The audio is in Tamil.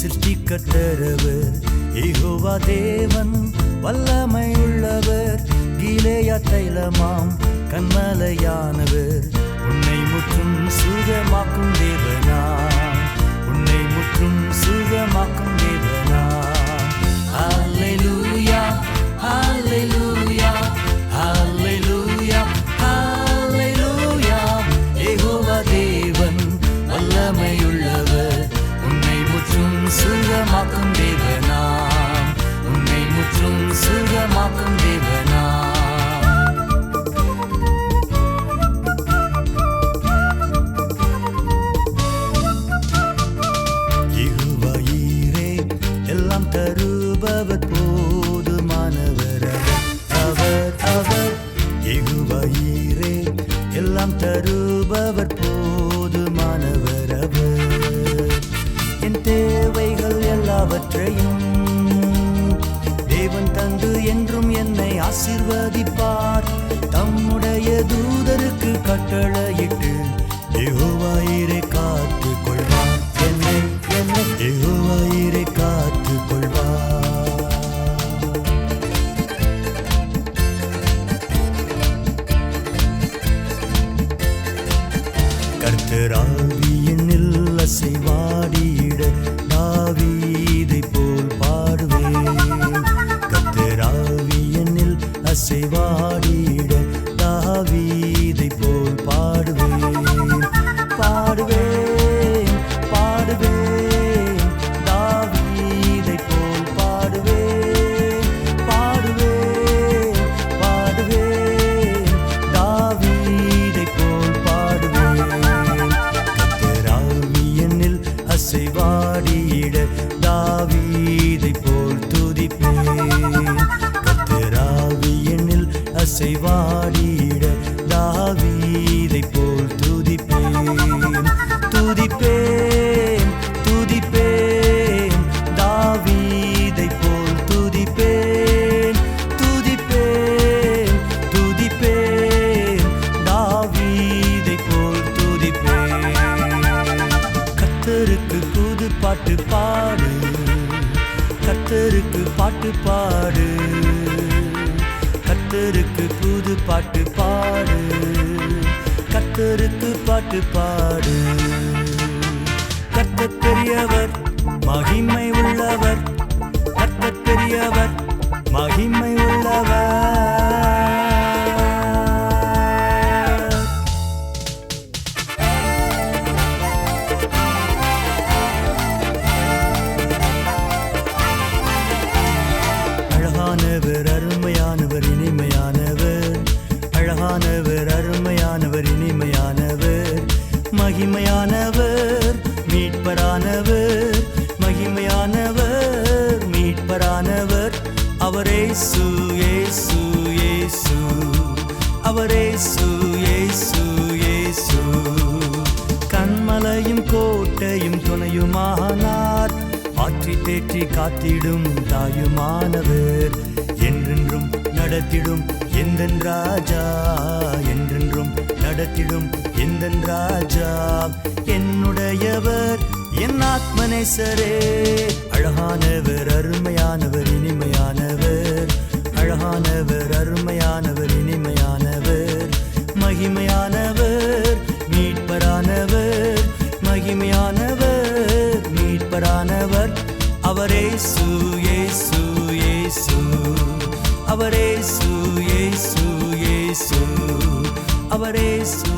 சிருஷ்டிக்கத்தரவர் யெகோவா தேவன் வல்லமை உள்ளவர். கீலேயா தைலமாம் கன்மலையானவர் உன்னை முற்றும் சுகமாக்கும் தேவனா, உன்னை முற்றும் சுகமாக்கும் தேவனா. ஹல்லேலூயா ஹல்லேலூயா ஹல்லேலூயா ஹல்லேலூயா. யெகோவா தேவன் வல்லமையுள்ளவர் உன்னை முற்றும் சுகமாக்கும் தேவனா, உன்னை முற்றும் சுகமாக்கும் தேவனா. யெகோவா ஈரே எல்லாம் தருபவர் போதுமானவர் அவர் அவர். யெகோவா ஈரே எல்லாம் தருபவர் போதுமானவர் அவர். என் தேவைகள் எல்லாவற்றையும் தேவன் தந்து என்றும் என்னை ஆசீர்வதிப்பார். தம்முடைய தூதருக்கு கட்டளையிட்டு யெகோவா ஈரே காத்துக் கொள்வார். என்னை என்னை யெகோவா ஈரே காத்துக் கொள்வார். கர்த்தராவியினில் அசைவாடியிட தாவீதை போல் பாடுவேன். கர்த்தராவியினில் அசைவாடியிட தாவீதை போல் பாடுவேன். பாடுவேன் பாடுவேன் தாவீதை போல் பாடுவேன். பாடுவேன் பாடுவேன் தாவீதை போல் பாடுவேன். கர்த்தராவியினில் அசைவாடியிட தாவீதை போல் துதிப்பேன். கர்த்தராவியினில் அசைவாடியிட தாவீதை போல் துதிப்பேன். துதிப்பேன் துதிப்பேன் தாவீதை போல் துதிப்பேன். துதிப்பேன் துதிப்பேன் தாவீதை போல் துதிப்பேன். கர்த்தருக்கு புது பாட்டு பாடு, கர்த்தருக்கு பாட்டு பாடு, கர்த்தருக்கு புது பாட்டு பாடு, கர்த்தருக்கு பாட்டு பாடு. கர்த்தர் பெரியவர் மகிமை உள்ளவர், கர்த்தர் பெரியவர் மகிமை உள்ளவர். அழகானவர் அருமையானவர் இனிமையானவர், அழகானவர் அருமையானவர் இனிமையானவர். மகிமையானவர் மீட்பரானவர், மகிமையானவர் மீட்பரானவர். அவரேசு இயேசு இயேசு, அவரேசு இயேசு இயேசு. கன்மலையும் கோட்டையும் துணையுமானார், ஆற்றி தேற்றி காத்திடும் தாயுமானவர். என்றென்றும் நடத்திடும் எந்தன் ராஜா, என்றென்றும் நடத்திடும் எந்தன் ராஜா. என்னுடையவர் என் ஆத்மநேசரே. அழகானவர் அருமையானவர் இனிமையானவர், அழகானவர் அருமையானவர் இனிமையானவர். மகிமையானவர் மீட்பரானவர், மகிமையானவர் மீட்பரானவர். அவரேசு இயேசு இயேசு, அவரேசு இயேசு இயேசு, அவரேசு